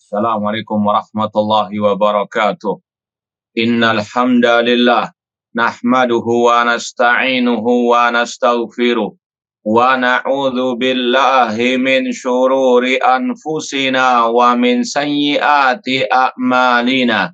Assalamualaikum warahmatullahi wabarakatuh. Innal hamdalillah nahmaduhu wa nasta'inuhu wa nastaghfiruh wa na'udzu billahi min syururi anfusina wa min sayyiati a'malina.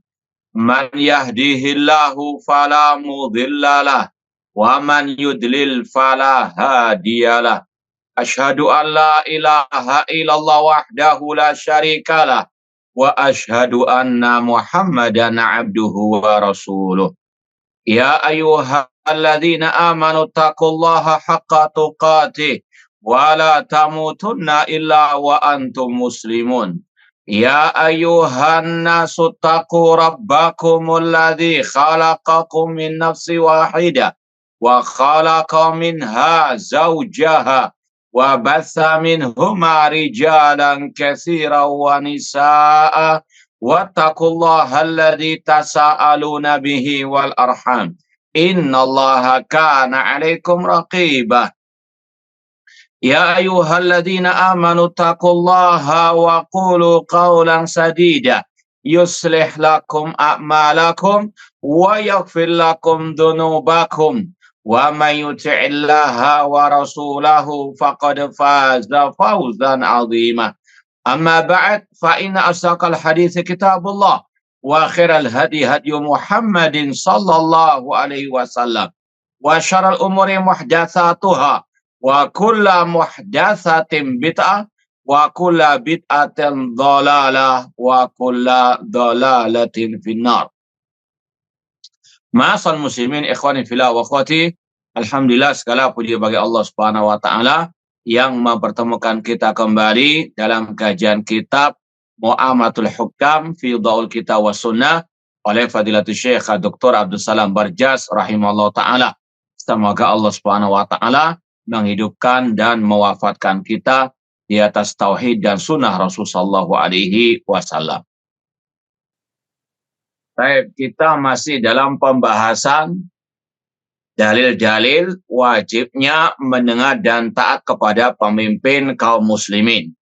Man yahdihillahu fala mudhillalah wa man yudlil fala hadiyalah. Asyhadu an la ilaha illallah wahdahu la syarikalah wa asyhadu anna Muhammadan abduhu wa rasuluh. Ya ayyuhalladzina amanu taqullaha haqqa tuqatih wa la tamutunna illa wa antum muslimun. Ya ayyuhan nasu taqu rabbakumul ladzi khalaqakum min nafsin wahidah wa khalaqa minha zawjaha wa batha minhuma rijalan katsiran wa nisaa wattaqullaha alladzi tasaaluna bihi wal arham innallaha kana 'alaikum raqibah. Ya ayyuhalladzina amanu taqullaha wa qulu qawlan sadida yuslih lakum a'malakum wa yaghfir lakum dhunubakum wa may yuti'illaha wa rasulahu faqad faza fawzan 'azima. Amma ba'd fa inna asdaqal hadits kitabullah wa khairal hadi hadi Muhammadin sallallahu alaihi wasallam wa syarrul umuri muhdatsatuha wa kulla muhdatsatin bid'ah wa kulla bid'atin dhalalah wa kulla dhalalatin finnar. Ma'asal muslimin ikhwani fillah wa akhwati, alhamdulillah segala puji bagi Allah Subhanahu wa taala yang mempertemukan kita kembali dalam kajian kitab Mu'amatul Hukam fi Dhaul Kitab wa Sunnah oleh Fadilatul Syekh Dr. Abdul Salam Barjas rahimahullah taala. Semoga Allah Subhanahu wa taala menghidupkan dan mewafatkan kita di atas tauhid dan sunnah Rasulullah sallallahu alaihi wasallam. Baik, kita masih dalam pembahasan dalil-dalil wajibnya mendengar dan taat kepada pemimpin kaum muslimin.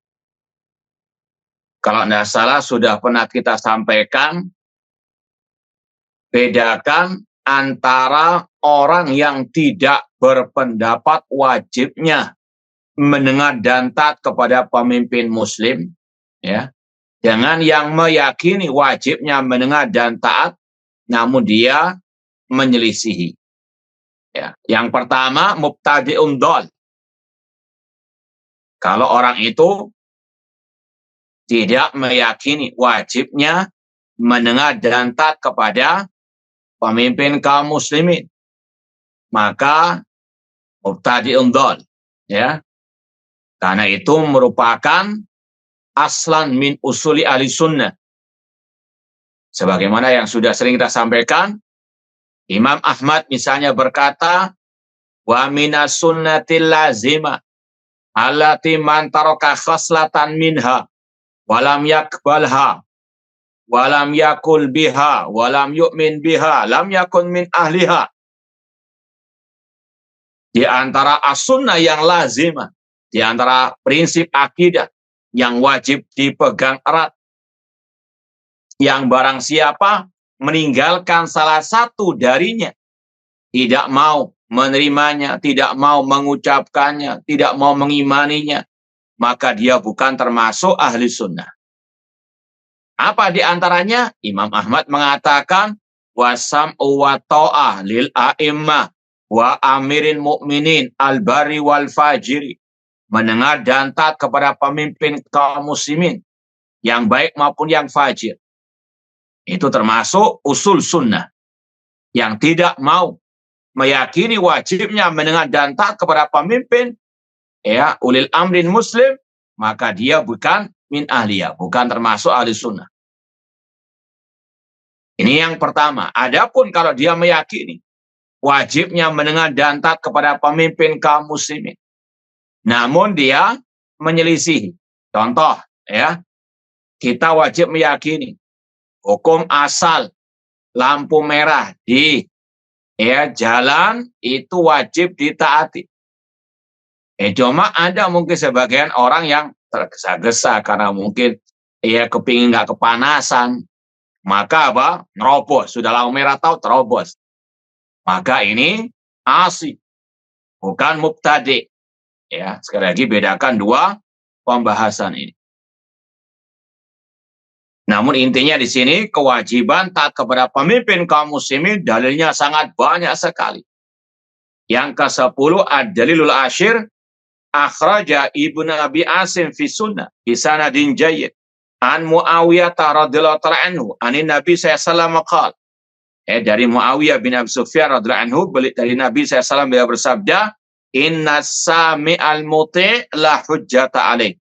Kalau tidak salah sudah pernah kita sampaikan, bedakan antara orang yang tidak berpendapat wajibnya mendengar dan taat kepada pemimpin muslim, ya, dengan yang meyakini wajibnya mendengar dan taat, namun dia menyelisihi. Ya. Yang pertama, mubtadi'un dhal. Kalau orang itu tidak meyakini wajibnya mendengar dan taat kepada pemimpin kaum muslimin, maka mubtadi'un dhal, ya. Karena itu merupakan aslan min usuli ahli sunnah. Sebagaimana yang sudah sering kita sampaikan, Imam Ahmad misalnya berkata, wa minas sunnatil lazima allati man taraka khaslatan minha walam yakbalha walam yakul biha walam yu'min biha lam yakun min ahliha. Di antara as-sunnah yang lazimah, di antara prinsip akidah yang wajib dipegang erat, yang barang siapa meninggalkan salah satu darinya, tidak mau menerimanya, tidak mau mengucapkannya, tidak mau mengimaninya, maka dia bukan termasuk ahli sunnah. Apa di antaranya? Imam Ahmad mengatakan, wasam'u wa ta'ah lil a'immah wa amirin mu'minin al-bari wal fajiri. Mendengar dan taat kepada pemimpin kaum muslimin, yang baik maupun yang fajir. Itu termasuk usul sunnah. Yang tidak mau meyakini wajibnya mendengar dan taat kepada pemimpin, ya, ulil amrin muslim, maka dia bukan min ahliyah, bukan termasuk ahli sunnah. Ini yang pertama. Adapun kalau dia meyakini wajibnya mendengar dan taat kepada pemimpin kaum muslimin, namun dia menyelisihi. Contoh, ya, kita wajib meyakini hukum asal lampu merah di, ya, jalan itu wajib ditaati. Cuma ada mungkin sebagian orang yang tergesa-gesa karena mungkin ya kepingin nggak kepanasan, maka apa? Nerobos, sudah lampu merah tahu terobos. Maka ini asi, bukan mubtadi. Ya, sekali lagi bedakan dua pembahasan ini. Namun intinya di sini kewajiban taat kepada pemimpin kaum muslimin dalilnya sangat banyak sekali. Yang ke-10 ad-dalilul asyir akhraja Ibnu Abi Asim fi sunnah bi sanadin jayyid an Muawiyah radhiyallahu ta'ala anhu anin Nabi sallallahu alaihi wasallam dari Muawiyah bin Abi Sufyan radhiyallahu anhu dari Nabi sallallahu beliau bersabda, inna sami'al muti' la hujjata alaih.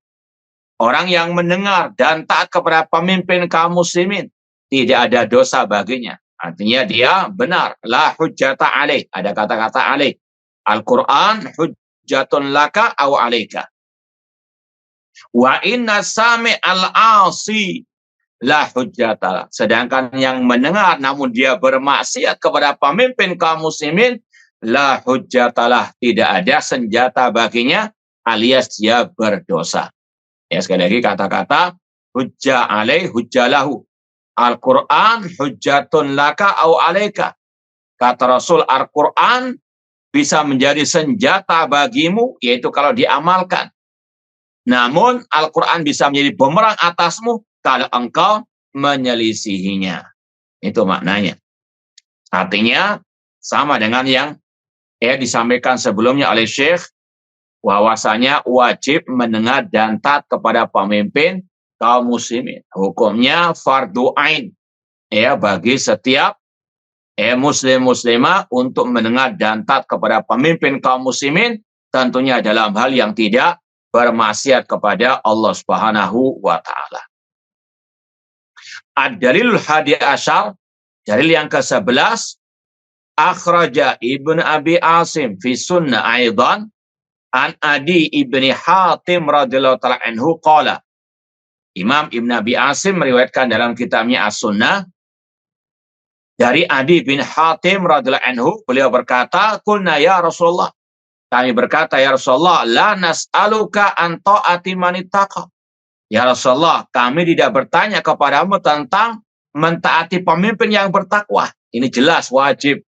Orang yang mendengar dan taat kepada pemimpin kaum muslimin tidak ada dosa baginya. Artinya dia benar, la hujjata alaih. Ada kata-kata alaih. Al-Quran hujjatun laka aw alaika. Wa inna sami'al asi la hujjata. Sedangkan yang mendengar namun dia bermaksiat kepada pemimpin kaum muslimin, la hujjatalah, tidak ada senjata baginya alias dia berdosa. Ya, sekali lagi kata-kata hujjah alaih hujjalahu. Al-Quran hujjatun laka au alaika. Kata Rasul, Al-Quran bisa menjadi senjata bagimu, yaitu kalau diamalkan. Namun Al-Quran bisa menjadi bumerang atasmu kalau engkau menyelisihinya. Itu maknanya. Artinya sama dengan yang disampaikan sebelumnya oleh Syekh, bahwasanya wajib mendengar dan taat kepada pemimpin kaum muslimin. Hukumnya fardu ain bagi setiap muslim muslimah untuk mendengar dan taat kepada pemimpin kaum muslimin, tentunya dalam hal yang tidak bermaksiat kepada Allah Subhanahu wa taala. Ad-dalilul hadi asyar, dalil yang ke-11, akhraja Ibnu Abi Asim fi sunnah aidan an Adi ibni Hatim radhiyallahu ta'ala anhu qala. Imam Ibn Abi Asim meriwayatkan dalam kitabnya As-Sunnah dari Adi bin Hatim radhiyallahu anhu, beliau berkata, qulna ya Rasulullah, kami berkata ya Rasulullah, la nas'aluka an ta'ati man ittaqa. Ya Rasulullah, kami tidak bertanya kepadamu tentang mentaati pemimpin yang bertakwa. Ini jelas wajib,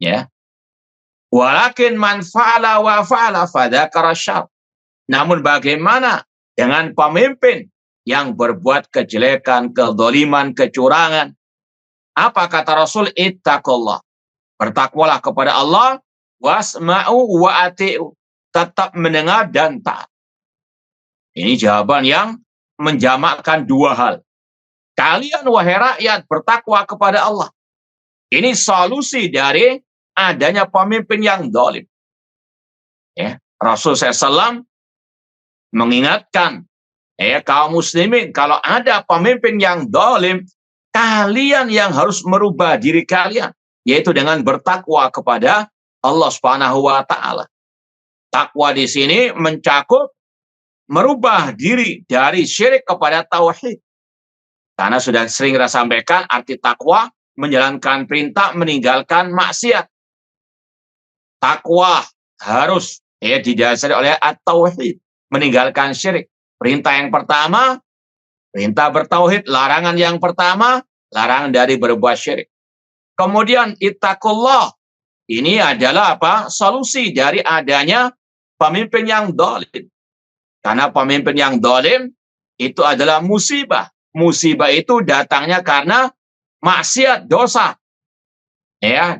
ya. Walakin man fa'ala wa fa'ala fadzakara syarr. Namun bagaimana dengan pemimpin yang berbuat kejelekan, kedzaliman, kecurangan? Apa kata Rasul? Ittaqullah. Bertakwalah kepada Allah, wasma'u wa ati'u. Tetap mendengar dan taat. Ini jawaban yang menjamakkan dua hal. Kalian wahai rakyat bertakwa kepada Allah. Ini solusi dari adanya pemimpin yang zalim. Ya, Rasul SAW mengingatkan kaum muslimin, kalau ada pemimpin yang zalim, kalian yang harus merubah diri kalian, yaitu dengan bertakwa kepada Allah Subhanahu wa taala. Takwa di sini mencakup merubah diri dari syirik kepada tauhid. Karena sudah sering kita sampaikan arti takwa, menjalankan perintah, meninggalkan maksiat. Takwa harus didasari oleh at-tauhid, meninggalkan syirik. Perintah yang pertama, perintah bertauhid. Larangan yang pertama, larangan dari berbuat syirik. Kemudian ittaqullah. Ini adalah apa? Solusi dari adanya pemimpin yang zalim. Karena pemimpin yang zalim itu adalah musibah. Musibah itu datangnya karena maksiat, dosa. Ya.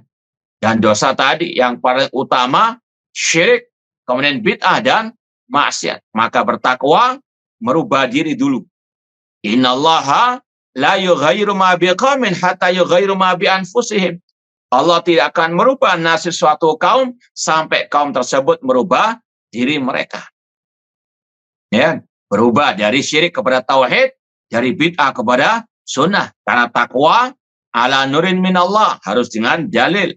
Dan dosa tadi yang paling utama syirik, kemudian bid'ah dan maksiat. Maka bertakwa, merubah diri dulu. Innallaha la yughayyiru ma biqaumin hatta yughayyiru ma bi anfusihim. Allah tidak akan merubah nasib suatu kaum sampai kaum tersebut merubah diri mereka. Ya, berubah dari syirik kepada tauhid, dari bid'ah kepada sunnah. Karena takwa ala nurin minallah, harus dengan dalil.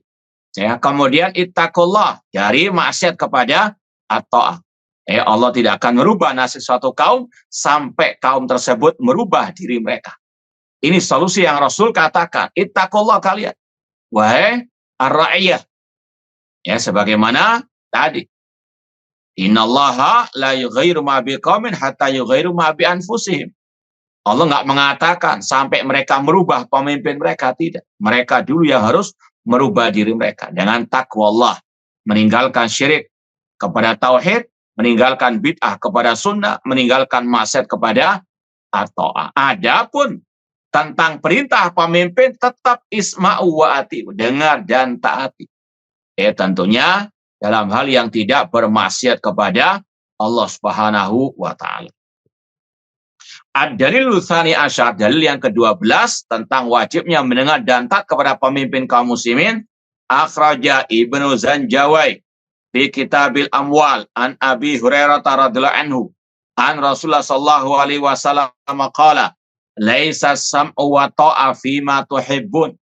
Ya, kemudian ittaqullah, dari maksiat kepada at-ta'ah. Allah tidak akan merubah nasib suatu kaum sampai kaum tersebut merubah diri mereka. Ini solusi yang Rasul katakan, ittaqullah kalian, wahai ar-ra'iyah. Ya, sebagaimana tadi. Innallaha la yughayyiru ma biqaumin hatta yughayyiru ma bi anfusihim. Allah nggak mengatakan sampai mereka merubah pemimpin mereka, tidak. Mereka dulu yang harus merubah diri mereka dengan takwa Allah, meninggalkan syirik kepada tauhid, meninggalkan bid'ah kepada sunnah, meninggalkan maksiat kepada at-ta'ah. Adapun tentang perintah pemimpin tetap isma'u wa ati'u, dengar dan taati. Tentunya dalam hal yang tidak bermaksiat kepada Allah Subhanahu wa taala. Ad-dalil tsani asyar, dalil yang ke-12 tentang wajibnya mendengar dan taat kepada pemimpin kaum muslimin. Akhraja Ibnu Zanjawai fi Kitabil Amwal an Abi Hurairah radhiyallahu anhu an Rasulullah sallallahu alaihi wasallam qala laisa sam'u wa ta'a fi ma tuhibbun.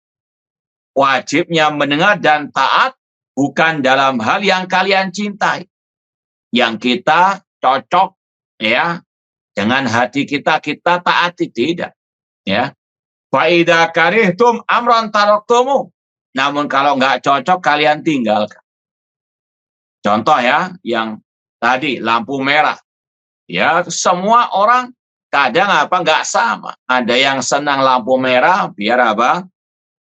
Wajibnya mendengar dan taat bukan dalam hal yang kalian cintai, yang kita cocok ya dengan hati kita taati, tidak ya. Fa idza karihtum amran taraktumu, namun kalau nggak cocok kalian tinggalkan. Contoh ya, yang tadi lampu merah. Ya, semua orang kadang nggak sama. Ada yang senang lampu merah biar apa?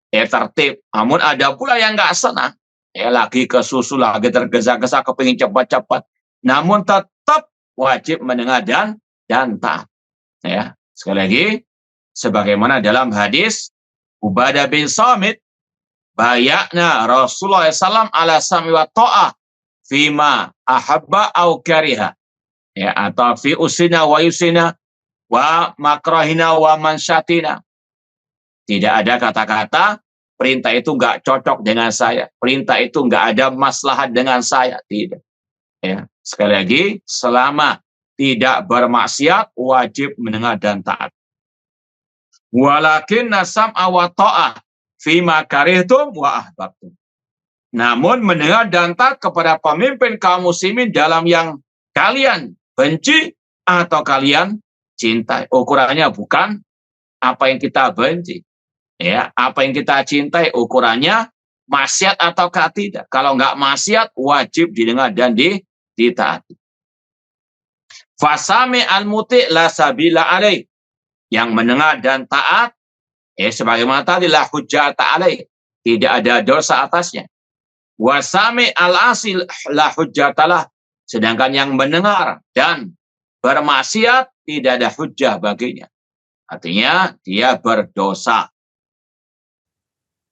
Tertib. Namun ada pula yang nggak senang. Lagi kesusu, lagi tergesa-gesa, kepingin cepat-cepat. Namun tetap wajib mendengar dan taat. Ya, sekali lagi, sebagaimana dalam hadis Ubadah bin Samit, bayakna Rasulullah SAW ala sami wa ta'ah fima ahabba au kariha, ya, atau fi usina wa yusina wa makrahina wa mansyatina. Tidak ada kata-kata perintah itu nggak cocok dengan saya, perintah itu nggak ada maslahat dengan saya, tidak. Ya, sekali lagi, selama tidak bermaksiat wajib mendengar dan taat. Walakin sam'a wa ta'ah fima karihtum wa ahbabtum. Namun mendengar dan taat kepada pemimpin kaum muslimin dalam yang kalian benci atau kalian cintai. Ukurannya bukan apa yang kita benci, ya, apa yang kita cintai. Ukurannya maksiat ataukah tidak. Kalau nggak maksiat wajib didengar dan ditaati. Fasami al-muti' la sabila alaih. Yang mendengar dan taat, sebagaimana tadi la hujjata alaih, tidak ada dosa atasnya. Wasami al-asil la hujjatalah. Sedangkan yang mendengar dan bermaksiat tidak ada hujjah baginya. Artinya dia berdosa.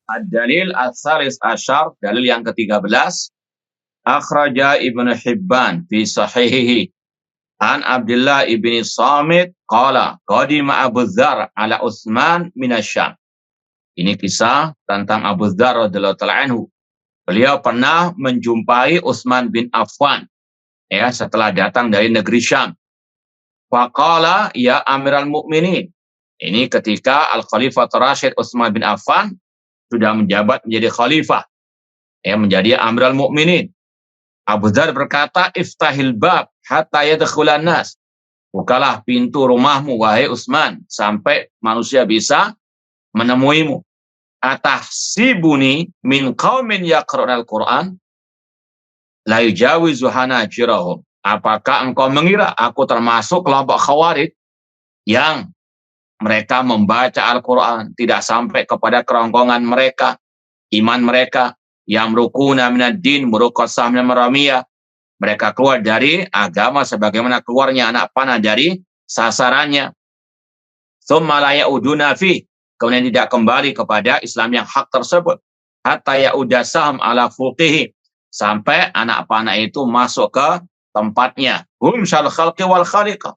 Ad-dalil as-salis asyar, dalil yang ke-13. Akhraja Ibnu Hibban fi sahihihi an Abdullah ibni Samit qala qadima Abu Dzar ala Utsman minasyam. Ini kisah tentang Abu Dzar radhiyallahu ta'ala anhu. Beliau pernah menjumpai Utsman bin Affan, ya, setelah datang dari negeri Syam. Faqala ya Amiral Mukminin. Ini ketika Al-Khalifah Rasyid Utsman bin Affan sudah menjabat menjadi khalifah, ya, menjadi Amiral Mukminin. Abu Dzar berkata, iftahil bab hatta yadkhulan nas. Bukalah pintu rumahmu wahai Utsman sampai manusia bisa menemuimu. Atahsibuni min qaumin yaqra'unal Qur'an la yujawizu hanajirahum. Apakah engkau mengira aku termasuk kelompok Khawarij yang mereka membaca Al-Qur'an tidak sampai kepada kerongkongan mereka, iman mereka, yang rukuna minad din muruqasah minal maramiyah. Mereka keluar dari agama sebagaimana keluarnya anak panah dari sasarannya. Tsumma la ya'uduna fi, kemudian tidak kembali kepada Islam yang hak tersebut. Hatta ya'uda saham ala fuqihi, sampai anak panah itu masuk ke tempatnya. Hum syal khalqi wal khaliqah.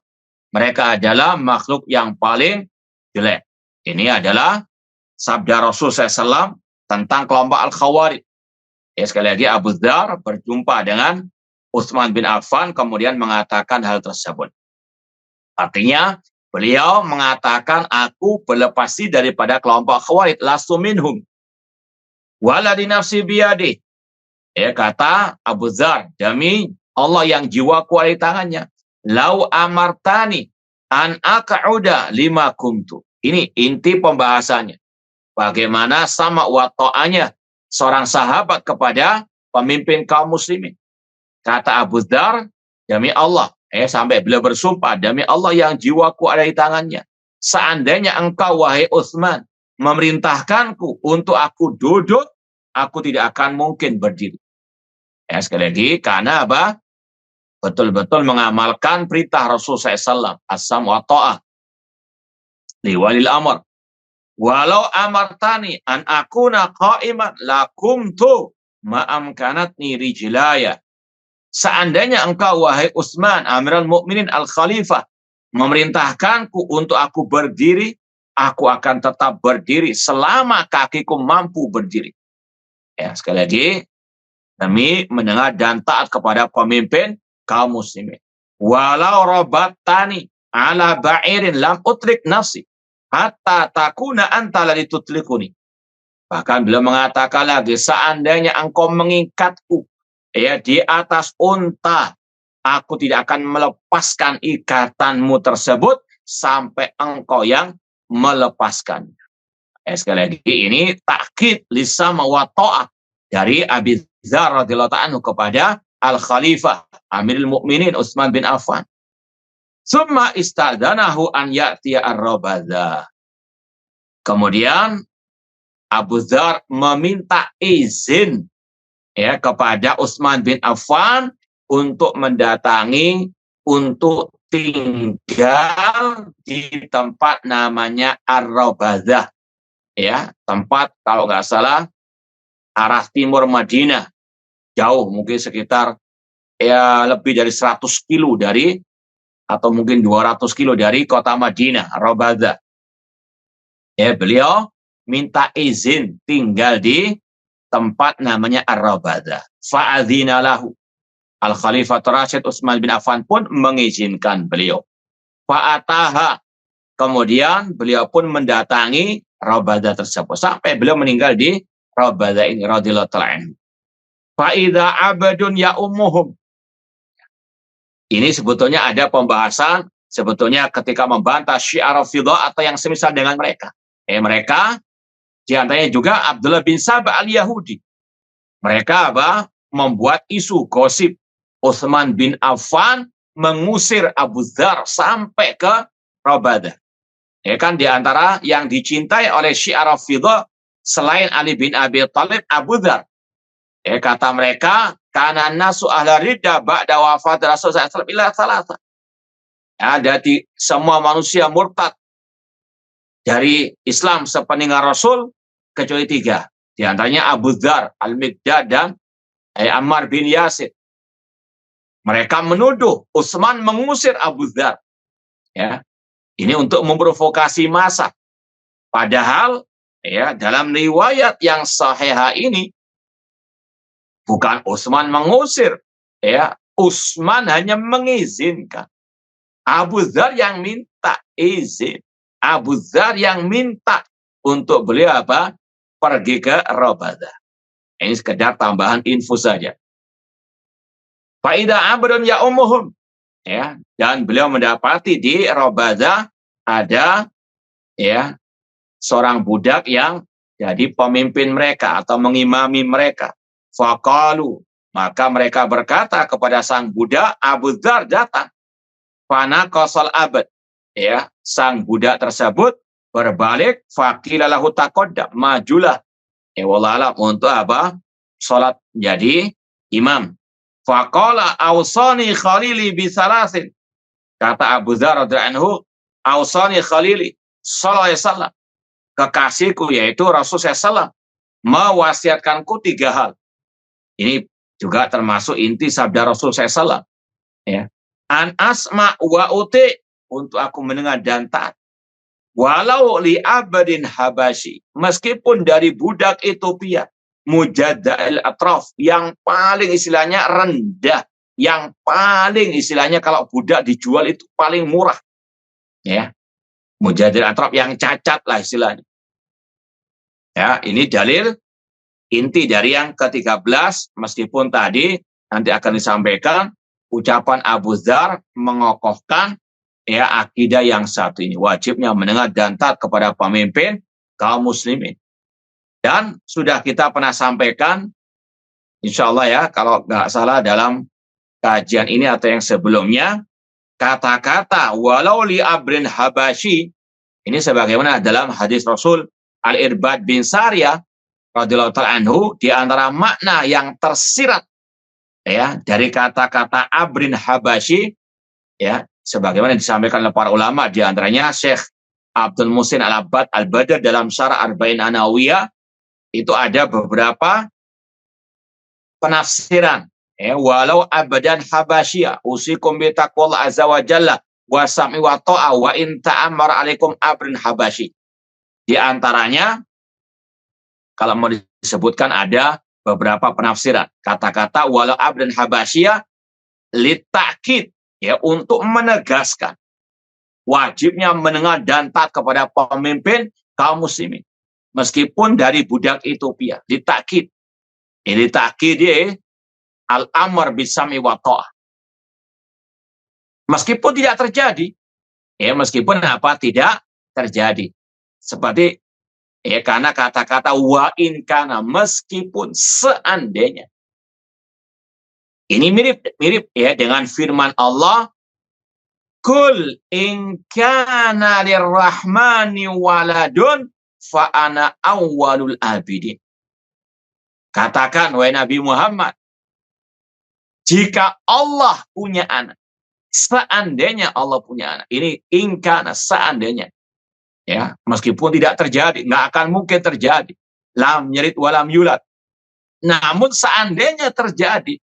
Mereka adalah makhluk yang paling jelek. Ini adalah sabda Rasul SAW tentang kelompok Al-Khawarij. Ya, sekali lagi Abu Dzar berjumpa dengan Utsman bin Affan kemudian mengatakan hal tersebut. Artinya beliau mengatakan, aku berlepas diri daripada kelompok Khawarij, lastu minhum wala di nafsi biyadi. Ya, kata Abu Dzar, demi Allah yang jiwaku ada di tangannya, lau amartani an aq'uda lima kumtu. Ini inti pembahasannya. Bagaimana sama wa ta'anya seorang sahabat kepada pemimpin kaum muslimin. Kata Abu Dzar, demi Allah, sampai beliau bersumpah, demi Allah yang jiwaku ada di tangannya, seandainya engkau wahai Utsman memerintahkanku untuk aku duduk, aku tidak akan mungkin berdiri. Ya, sekali lagi, karena apa? Betul-betul mengamalkan perintah Rasulullah SAW. As-sam wa ta'ah. Liwalil amr. Walau amartani an akuna qa'iman lakumtu ma'amkanatni rijlaya. Seandainya engkau wahai Utsman, Amirul Mukminin Al-Khalifah, memerintahkanku untuk aku berdiri, aku akan tetap berdiri selama kakiku mampu berdiri. Ya, sekali lagi, demi mendengar dan taat kepada pemimpin kaum muslimin. Walau robatani ala ba'irin lam utrik nafsi hatta takuna anta ladzi tutlikuni. Bahkan beliau mengatakan lagi, seandainya engkau mengikatku ya di atas unta, aku tidak akan melepaskan ikatanmu tersebut sampai engkau yang melepaskan. Sekali lagi, ini takkid lisam wa ta'ah dari Abi Dzar radhiyallahu anhu kepada Al-Khalifah Amirul Mukminin Utsman bin Affan. Summa istadzanahu an ya'tiya ar-Rabadzah. Kemudian Abu Dzar meminta izin ya kepada Utsman bin Affan untuk mendatangi, untuk tinggal di tempat namanya Ar-Rabadzah. Ya, tempat kalau nggak salah arah timur Madinah. Jauh, mungkin sekitar ya lebih dari 100 kilo dari, atau mungkin 200 kilo dari kota Madinah, Ar-Rabadzah. Ya, beliau minta izin tinggal di tempat namanya Ar-Rabadzah. Fa'adzina lahu. Al-Khalifah Rasyid Utsman bin Affan pun mengizinkan beliau. Fa'ataha. Kemudian beliau pun mendatangi Rabadzah tersebut sampai beliau meninggal di Rabadzah ini radhiyallahu ta'ala anhu. Fa'idha abadun ya ummuhum. Ini sebetulnya ada pembahasan sebetulnya ketika membantah Syiah Rafidhah atau yang semisal dengan mereka. Mereka diantaranya juga Abdullah bin Sabah al-Yahudi. Mereka apa? Membuat isu gosip Utsman bin Affan mengusir Abu Dzar sampai ke Rabadzah. Ya kan, diantara yang dicintai oleh Syiah Rafidhah selain Ali bin Abi Thalib, Abu Dzar. Kata mereka, kana nasu ahla ridda ba'da wafat Rasulullah SAW illa thalatha. Jadi semua manusia murtad dari Islam sepeninggal Rasul kecuali 3. Di antaranya Abu Dzar, Al-Miqdad, dan Ammar bin Yasir. Mereka menuduh Utsman mengusir Abu Dzar. Ya. Ini untuk memprovokasi massa. Padahal ya dalam riwayat yang sahih ini bukan Utsman mengusir, ya, Utsman hanya mengizinkan. Abu Dzar yang minta izin. Abu Dzar yang minta untuk beliau apa? Pergi ke Rabadzah. Ini sekedar tambahan info saja. Fa'idha abdun ya ummuhum. Ya, dan beliau mendapati di Rabadzah ada ya seorang budak yang jadi pemimpin mereka atau mengimami mereka. Faqalu, maka mereka berkata kepada sang budak, Abu Dzar datang. Fana qasal abad. Ya, sang budak tersebut berbalik, faqila lahu taqaddam, majulah. Wallahualam untuk apa? Salat jadi imam. Faqala awsani khalili bisalasin. Kata Abu Dzar radhiyallahu anhu, awsani khalili sallallahu alaihi wasallam. Kekasihku yaitu Rasulullah SAW mewasiatkanku 3 hal. Ini juga termasuk inti sabda Rasulullah SAW. Ya. An asma wa uti, untuk aku mendengar dan taat. Walau li abadin habasyi, meskipun dari budak Ethiopia, mujadda'il atraf, yang paling istilahnya rendah, yang paling istilahnya kalau budak dijual itu paling murah. Ya. Mujadda'il atraf yang cacat lah istilahnya. Ya, ini dalil inti dari yang ke-13, meskipun tadi nanti akan disampaikan ucapan Abu Dzar mengokohkan ya akidah yang satu ini, wajibnya mendengar dan taat kepada pemimpin kaum muslimin. Dan sudah kita pernah sampaikan, insya Allah ya, kalau nggak salah dalam kajian ini atau yang sebelumnya, kata-kata walau li abrin habasyi Ini sebagaimana dalam hadis Rasul Al-Irbad bin Sariyah radhiyallahu ta'ala anhu, di antara makna yang tersirat ya dari kata-kata Abrin Habasyi ya, sebagaimana disampaikan oleh para ulama, di antaranya Syekh Abdul Muhsin Al-Abbad Al-Badr dalam Syarah Arba'in An-Nawawiyah, itu ada beberapa penafsiran. Walau abadan habasya usikum bi taqwallah azza wa jalla wa sam'i wa ta'a wa in ta'ammar alaikum abrin habasyi. Di antaranya kalau mau disebutkan ada beberapa penafsiran. Kata-kata walau abrin habasya litakid, ya, untuk menegaskan wajibnya mendengar dan taat kepada pemimpin kaum muslimin meskipun dari budak Ethiopia. Litakid. Ini takid ya, al-amr bisami wa ta'ah. Meskipun tidak terjadi, ya, meskipun apa tidak terjadi. Seperti ya, karena kata-kata wa in kana, meskipun seandainya. Ini mirip ya dengan firman Allah, kul in kana lirrahmani waladun fa ana awwalul abidin. Katakan wahai Nabi Muhammad, jika Allah punya anak, seandainya Allah punya anak, ini ingkana, seandainya, ya, meskipun tidak terjadi, nggak akan mungkin terjadi, lam yalid walam yulad, namun seandainya terjadi,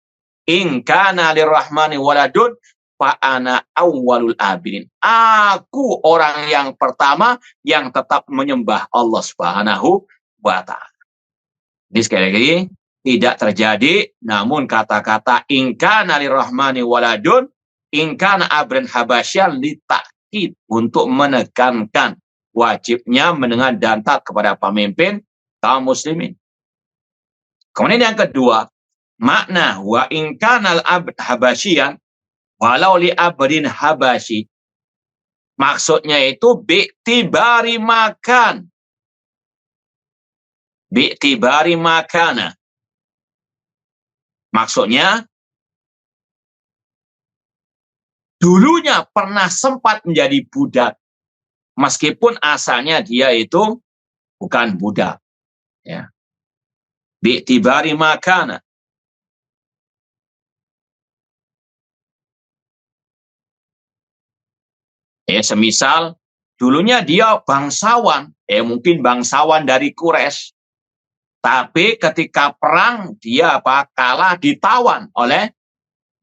ingkana lirrahmani waladun fa ana awwalul abidin, aku orang yang pertama yang tetap menyembah Allah Subhanahu wa ta'ala. Jadi sekali lagi, tidak terjadi, namun kata-kata ingkana lirrahmani waladun, ingkana abrin habasyan litakid, untuk menekankan wajibnya mendengar dan taat kepada pemimpin kaum muslimin. Kemudian yang kedua, makna wa ingkana al-abd habasyan walau li abrin habasyi, maksudnya itu bi'tibari makan, bi'tibari makana. Maksudnya, dulunya pernah sempat menjadi budak, meskipun asalnya dia itu bukan budak. Ya. Bi'tibari makana. Ya, semisal, dulunya dia bangsawan, mungkin bangsawan dari Quraisy, tapi ketika perang dia kalah, ditawan oleh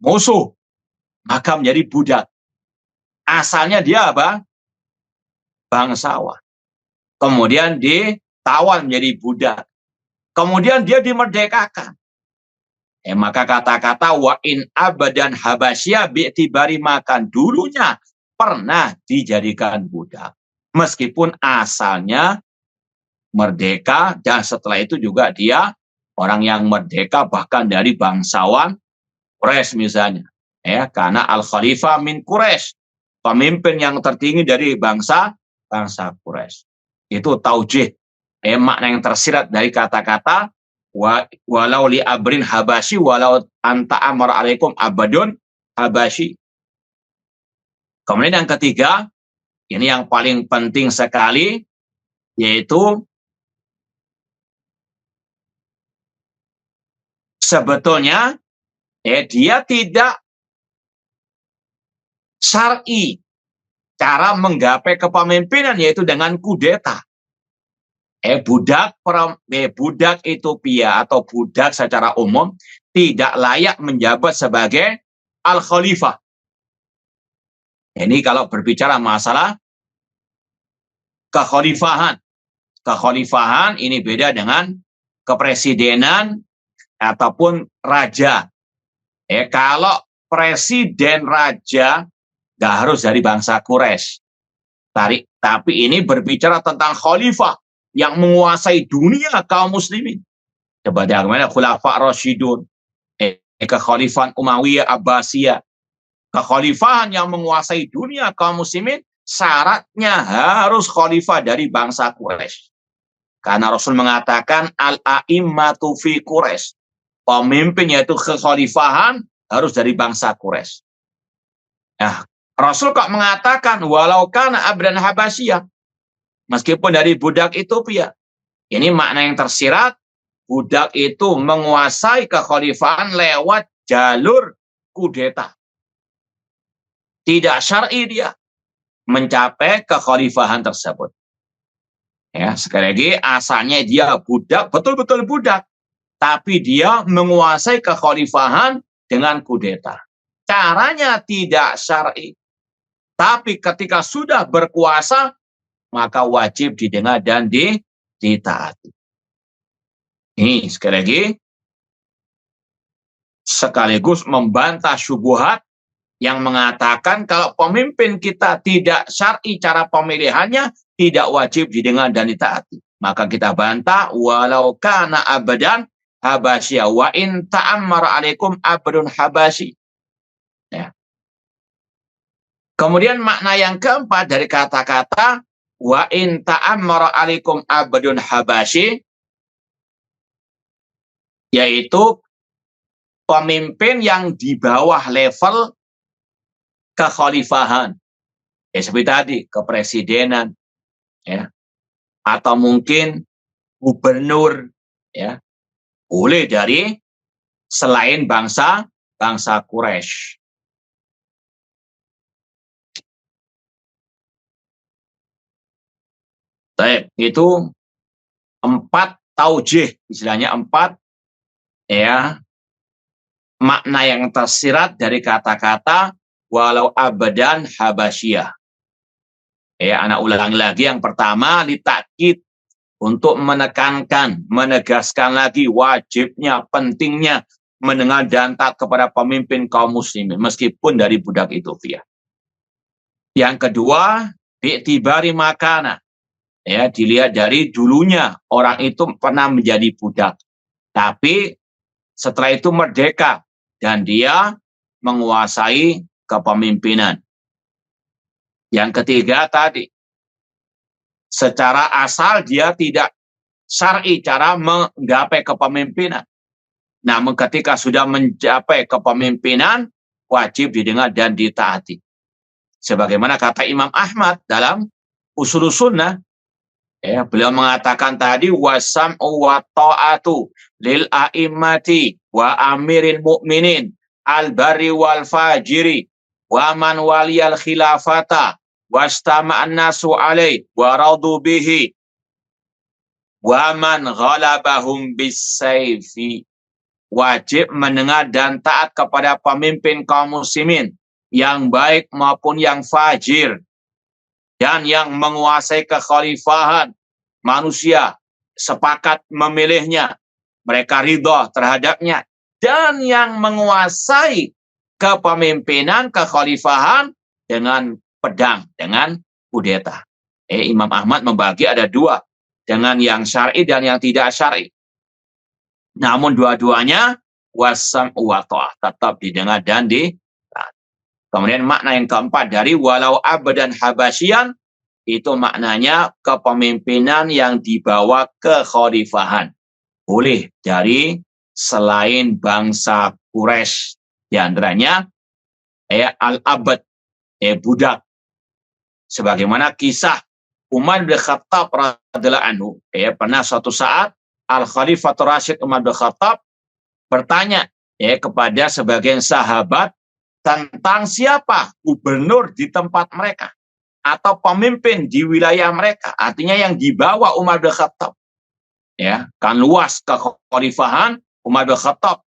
musuh, maka menjadi budak. Asalnya dia bangsawan. Kemudian ditawan menjadi budak. Kemudian dia dimerdekakan. Maka kata-kata wa in abadan habasya bi'tibari makan, dulunya pernah dijadikan budak, meskipun asalnya merdeka, dan setelah itu juga dia orang yang merdeka bahkan dari bangsawan Quraisy misalnya, ya, karena al-khalifah min Quraisy, pemimpin yang tertinggi dari bangsa Quraisy. Itu taujih, makna yang tersirat dari kata-kata walau li abrin habasyi walau anta amar alaikum abadun habasyi. Kemudian yang ketiga, ini yang paling penting sekali, yaitu sebetulnya dia tidak syar'i cara menggapai kepemimpinan, yaitu dengan kudeta. Budak Ethiopia atau budak secara umum tidak layak menjabat sebagai al-khalifah. Ini kalau berbicara masalah kekhalifahan. Kekhalifahan ini beda dengan kepresidenan ataupun raja. Kalau presiden raja nggak harus dari bangsa Quraisy. Tapi ini berbicara tentang khalifah yang menguasai dunia kaum muslimin. Sebagaimana Khulafa Rasyidun, kekhalifahan Umayyah Abbasiyah. Kekhalifahan yang menguasai dunia kaum muslimin, syaratnya harus khalifah dari bangsa Quraisy. Karena Rasul mengatakan al-a'immatu fi Quraisy. Pemimpin yaitu kekhalifahan harus dari bangsa Quraisy. Nah, Rasul kok mengatakan walau kana abdan habasyah, Meskipun dari budak Ethiopia. Ini makna yang tersirat, budak itu menguasai kekhalifahan lewat jalur kudeta. Tidak syar'i dia mencapai kekhalifahan tersebut. Ya, sekali lagi asalnya dia budak, betul-betul budak. Tapi dia menguasai kekhalifahan dengan kudeta. Caranya tidak syar'i. Tapi ketika sudah berkuasa, maka wajib didengar dan ditaati. Ini sekali lagi, sekaligus membantah syubhat yang mengatakan kalau pemimpin kita tidak syar'i cara pemilihannya, tidak wajib didengar dan ditaati. Maka kita bantah, walau kana abadan habasya wa in ta'ammara alaikum abdun habasyi. Ya. Kemudian makna yang keempat dari kata-kata wa in ta'ammara alaikum abdun habasyi, yaitu pemimpin yang di bawah level kekhalifahan. Ya, seperti tadi, kepresidenan, ya, atau mungkin gubernur, ya, boleh dari selain bangsa Quraisy. Baik, itu 4 taujih, istilahnya 4 ya makna yang tersirat dari kata-kata walau abadan habasyah. Ya, anak ulang lagi. Yang pertama, litakid, untuk menekankan, menegaskan lagi wajibnya, pentingnya mendengar dan taat kepada pemimpin kaum muslimin meskipun dari budak Ethiopia. Yang kedua, bi'tibari makana. Ya, dilihat dari dulunya orang itu pernah menjadi budak. Tapi setelah itu merdeka dan dia menguasai kepemimpinan. Yang ketiga tadi, secara asal dia tidak syar'i cara menggapai kepemimpinan. Namun ketika sudah mencapai kepemimpinan, wajib didengar dan ditaati. Sebagaimana kata Imam Ahmad dalam Ushulus Sunnah, ya, beliau mengatakan tadi wasam'u wa ta'atu lil a'immati wa amiril mu'minin al-bari wal fajiri wa man waliyal khilafata wastama'an nasu alaih wa radu bihi wa man ghalabahum bisayfi. Wajib mendengar dan taat kepada pemimpin kaum muslimin yang baik maupun yang fajir dan yang menguasai kekhalifahan. Manusia sepakat memilihnya, mereka ridha terhadapnya, dan yang menguasai kepemimpinan, kekhalifahan dengan pedang, dengan kudeta. Imam Ahmad membagi ada 2, dengan yang syar'i dan yang tidak syar'i. Namun dua-duanya wasam'u wa ta'ah, tetap didengar dan ditaat. Kemudian makna yang keempat dari walau abadan habasyian, itu maknanya kepemimpinan yang dibawa kekhalifahan. Boleh dari selain bangsa Quraisy, di antaranya al-abad, budak. Sebagaimana kisah Umar bin Khattab radhiyallahu anhu, pernah suatu saat Al-Khalifatul Rasyid Umar bin Khattab bertanya kepada sebagian sahabat tentang siapa gubernur di tempat mereka atau pemimpin di wilayah mereka, artinya yang dibawa Umar bin Khattab. Ya, kan luas kekhalifahan Umar bin Khattab.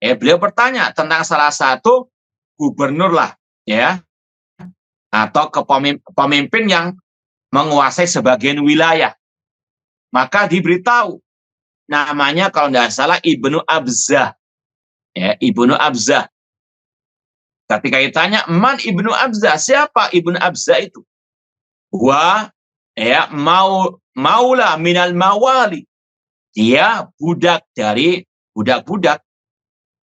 Beliau bertanya tentang salah satu gubernur lah, ya, atau pemimpin yang menguasai sebagian wilayah. Maka diberitahu namanya kalau tidak salah Ibnu Abzah. Ya, Ibnu Abzah. Ketika ditanya, man Ibnu Abzah? Siapa Ibnu Abzah itu? Maula minal mawali. Dia budak dari budak-budak.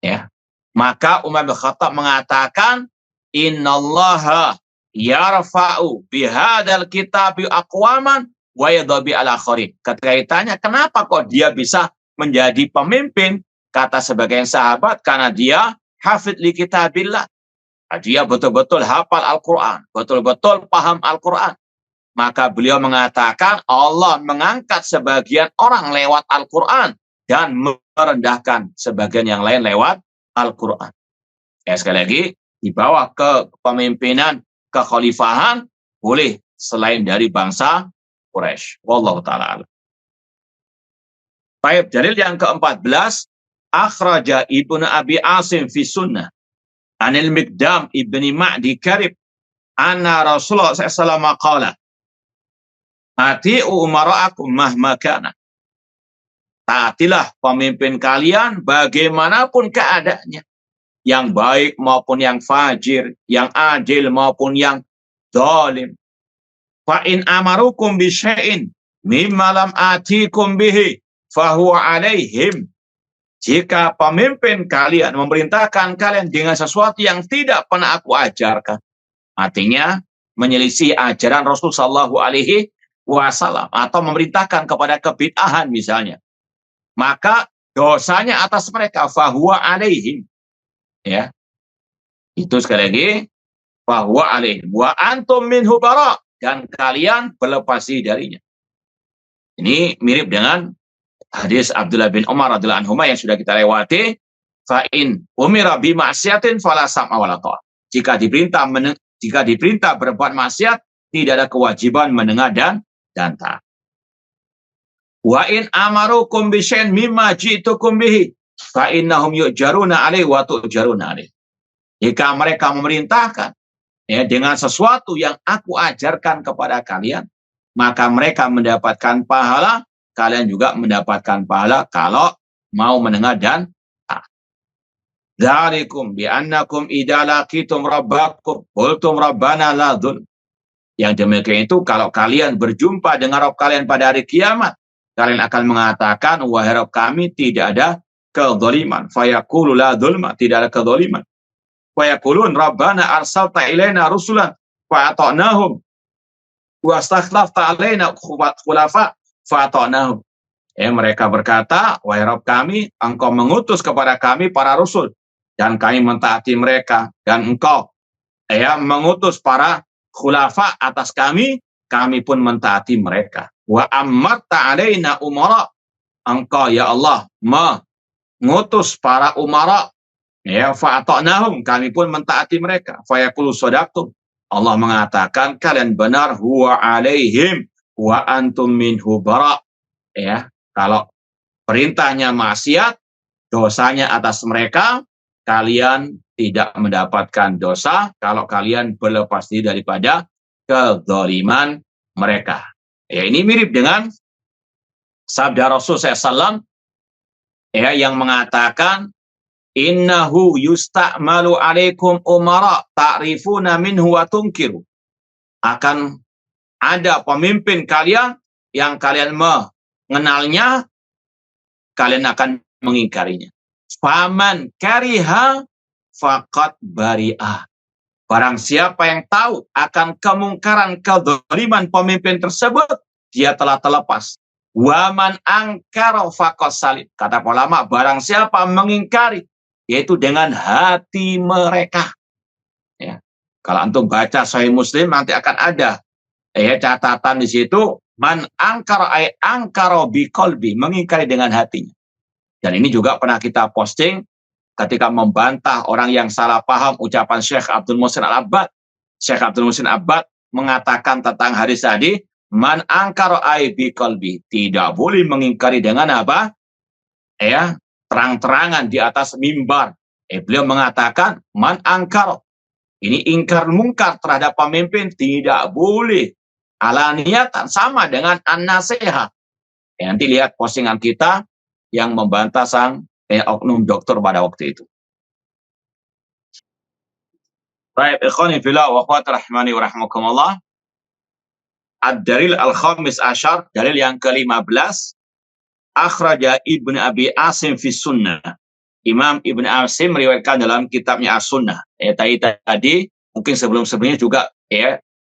Ya. Maka Umar bin Khattab mengatakan, innallaha yarfa'u bihadal kitabi aqwaman wa yadhabi ala akharin. Ketika ditanya, kenapa kok dia bisa menjadi pemimpin? Kata sebagian sahabat, karena dia hafidh li kitabillah. Dia betul-betul hafal Al-Quran, betul-betul paham Al-Quran. maka beliau mengatakan Allah mengangkat sebagian orang lewat Al-Quran dan merendahkan sebagian yang lain lewat Al-Quran. Ya, sekali lagi, di bawah kepemimpinan, kekhalifahan, boleh selain dari bangsa Quraisy. Wallahu ta'ala. Baik, dalil yang ke-14, akhraja Ibnu Abi Asim fi sunnah anil Miqdam ibni Ma'di Karib anna Rasulullah SAW qala ati'u umara'akum mahma kana. Taatilah pemimpin kalian bagaimanapun keadaannya, yang baik maupun yang fajir, yang adil maupun yang zalim. Fa in amarukum bi syai'in mimma lam atikum bihi fahuwa alaihim. Jika pemimpin kalian memerintahkan kalian dengan sesuatu yang tidak pernah aku ajarkan, artinya menyelisih ajaran Rasul sallallahu alaihi wasallam atau memerintahkan kepada kebid'ahan misalnya, maka dosanya atas mereka, fahuwa alaihim. Ya. Itu sekali lagi, fahuwa alaihim wa antum minhu bara, dan kalian berlepas diri darinya. Ini mirip dengan hadis Abdullah bin Umar radhiyallahu anhu yang sudah kita lewati, fa in umira bi ma'siyatin fala sam'a wala ta'ah. Jika diperintah berbuat maksiat, tidak ada kewajiban mendengar dan taat. Wa in amarukum bi syai'in mimma ji'tukum bihi fa innahum yu'jaruna 'alaihi wa tu'jaruna 'alaihi. Jika mereka memerintahkan ya dengan sesuatu yang aku ajarkan kepada kalian, maka mereka mendapatkan pahala, kalian juga mendapatkan pahala kalau mau mendengar dan taat. Dzalikum bi annakum idza laqitum rabbakum qultum rabbana la dzulm. Yang demikian itu kalau kalian berjumpa dengan Rabb kalian pada hari kiamat, kalian akan mengatakan, wahai Rabb kami, tidak ada kezaliman. Fayaqulu la dzulma, tidak ada kezaliman. Fayaqulun rabbana arsalta ilaina rusulan fa'ata'nahum wa astakhlafta alaina khulafa fa'ata'nahum. Mereka berkata, wahai Rabb kami, engkau mengutus kepada kami para rasul dan kami mentaati mereka, dan engkau mengutus para khulafa atas kami, kami pun mentaati mereka. Wa ammarta alaina umara, engkau ya Allah mengutus para umara, fa'ata'nahum, kami pun mentaati mereka. Fayaqulu sadaqtum, Allah mengatakan kalian benar, huwa alaihim wa antum minhu bara. Kalau perintahnya maksiat, dosanya atas mereka, kalian tidak mendapatkan dosa kalau kalian berlepas diri daripada kezaliman mereka. Ini mirip dengan sabda Rasul SAW yang mengatakan, innahu yusta'malu alaikum umara ta'rifuna minhu wa tunkiru. Akan ada pemimpin kalian yang kalian mengenalnya, kalian akan mengingkarinya. Faman kariha faqad bari'ah. Barang siapa yang tahu akan kemungkaran kedzaliman pemimpin tersebut, dia telah terlepas. Waman angkara faqad salim. Kata ulama, barang siapa mengingkari, yaitu dengan hati mereka. Kalau antum baca Sahih Muslim, nanti akan ada catatan di situ, man angkara ay angkara biqalbi, mengingkari dengan hatinya. Dan ini juga pernah kita posting ketika membantah orang yang salah paham ucapan Syekh Abdul Muhsin Al-Abbad. Syekh Abdul Muhsin Al-Abbad mengatakan tentang hadis tadi, man angkara ay biqalbi, tidak boleh mengingkari dengan apa? Terang-terangan di atas mimbar. Beliau mengatakan, man angkara, ini ingkar mungkar terhadap pemimpin tidak boleh alaniyatan, sama dengan an-nasihat. Nanti lihat postingan kita yang membantah sang oknum dokter pada waktu itu. Baik, ikhwani fillah wa akhwati rahmani wa rahmakumullah. Ad-dalil al-khamis asyar, dalil yang ke-15, akhraja Ibnu Abi Asim fi sunnah. Imam Ibnu Asim meriwayatkan dalam kitabnya As-Sunnah. Tadi mungkin sebelum-sebelumnya juga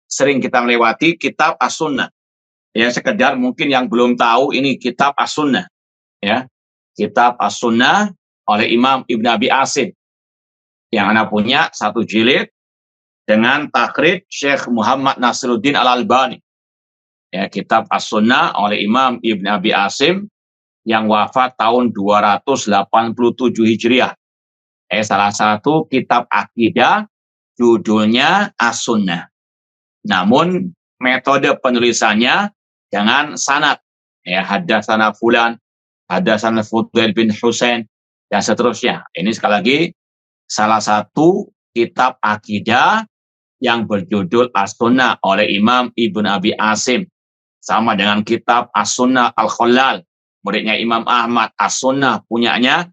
sering kita melewati kitab As-Sunnah. Sekedar mungkin yang belum tahu ini kitab As-Sunnah. Kitab As-Sunnah oleh Imam Ibnu Abi Asim yang Anda punya satu jilid dengan takhrij Syekh Muhammad Nasiruddin Al-Albani. Ya, kitab As-Sunnah oleh Imam Ibn Abi Asim yang wafat tahun 287 Hijriah. Salah satu kitab akidah judulnya As-Sunnah. Namun metode penulisannya jangan sanad. Hadatsana fulan, hadatsana Fudail bin Husain, dan seterusnya. Ini sekali lagi salah satu kitab akidah yang berjudul As-Sunnah oleh Imam Ibn Abi Asim. Sama dengan kitab As-Sunnah Al-Khalal, muridnya Imam Ahmad. As-Sunnah punyanya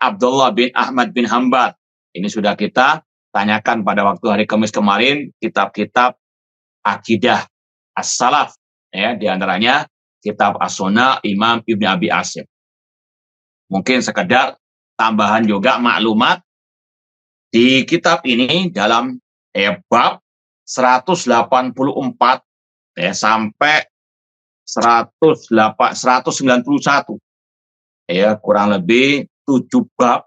Abdullah bin Ahmad bin Hanbal. Ini sudah kita tanyakan pada waktu hari Kamis kemarin, kitab-kitab akidah as-salaf. Di antaranya kitab As-Sunnah Imam Ibn Abi Asim. Mungkin sekedar tambahan juga maklumat, di kitab ini dalam bab 184 sampai 191, kurang lebih 7 bab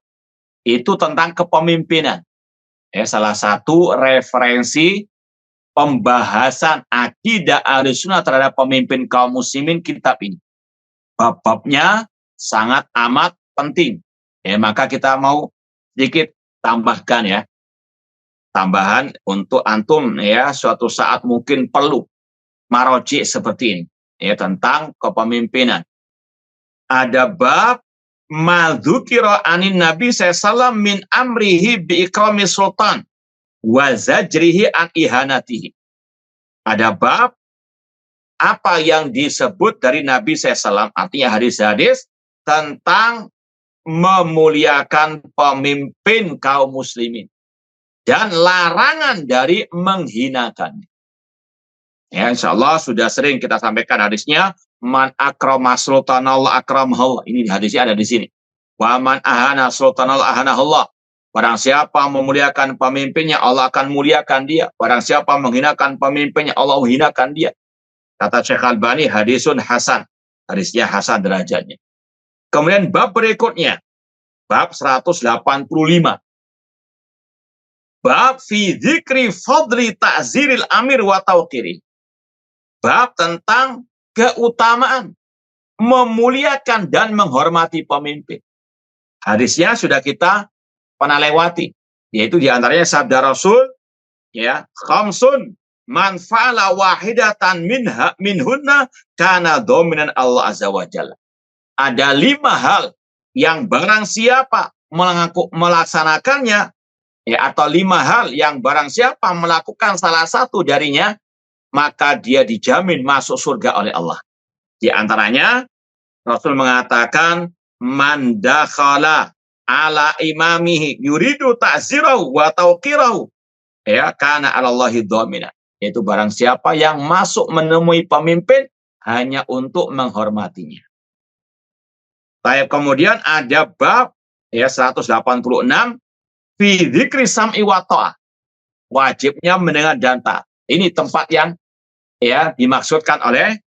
itu tentang kepemimpinan. Salah satu referensi pembahasan akidah Ahlussunnah terhadap pemimpin kaum muslimin kitab ini. Bab-babnya sangat amat penting. Maka kita mau sedikit tambahkan tambahan untuk antum suatu saat mungkin perlu maroji seperti ini tentang kepemimpinan. Ada bab madzukira anin Nabi sallallahu min amrihi bi ikrami sultan wa zajrihi an ihanatihi. Ada bab apa yang disebut dari Nabi sallallahu, artinya hadis-hadis tentang memuliakan pemimpin kaum muslimin dan larangan dari menghinakan. Insyaallah sudah sering kita sampaikan hadisnya, man akrama sultanallah akramahullah. Ini hadisnya ada di sini. Wa man ahana sultanallah ahanahullah. Barang siapa memuliakan pemimpinnya, Allah akan muliakan dia. Barang siapa menghinakan pemimpinnya, Allah menghinakan dia. Kata Syekh Albani, hadisun hasan. Hadisnya hasan derajatnya. Kemudian bab berikutnya, bab 185. Bab fi dzikri fadli ta'ziril amir wa tauqiri. Bab tentang keutamaan memuliakan dan menghormati pemimpin. Hadisnya sudah kita pernah lewati, yaitu diantaranya sabda Rasul, khamsun man fa'ala wahidatan minhunna kana dominan Allah azza wa jalla. Ada 5 hal yang barang siapa melaksanakannya, atau 5 hal yang barang siapa melakukan salah satu darinya, maka dia dijamin masuk surga oleh Allah. Di antaranya Rasul mengatakan, man dakhala ala imamihi yuridu ta'zirahu wa tauqirahu, kana 'alallahi dhamina. Yaitu barang siapa yang masuk menemui pemimpin hanya untuk menghormatinya. Baik, kemudian ada bab 186 fi dzikri sam'i wa ta'ah. Wajibnya mendengar dan taat. Ini tempat yang dimaksudkan oleh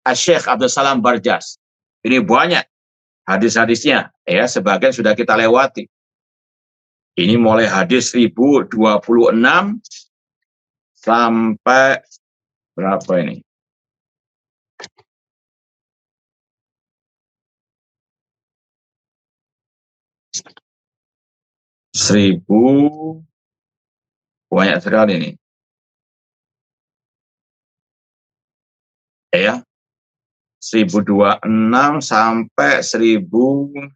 Syekh Abdul Salam Barjas. Ini banyak hadis-hadisnya, sebagian sudah kita lewati. Ini mulai hadis 1026 sampai berapa ini? Banyak sekali ini. 1026 sampai 1000.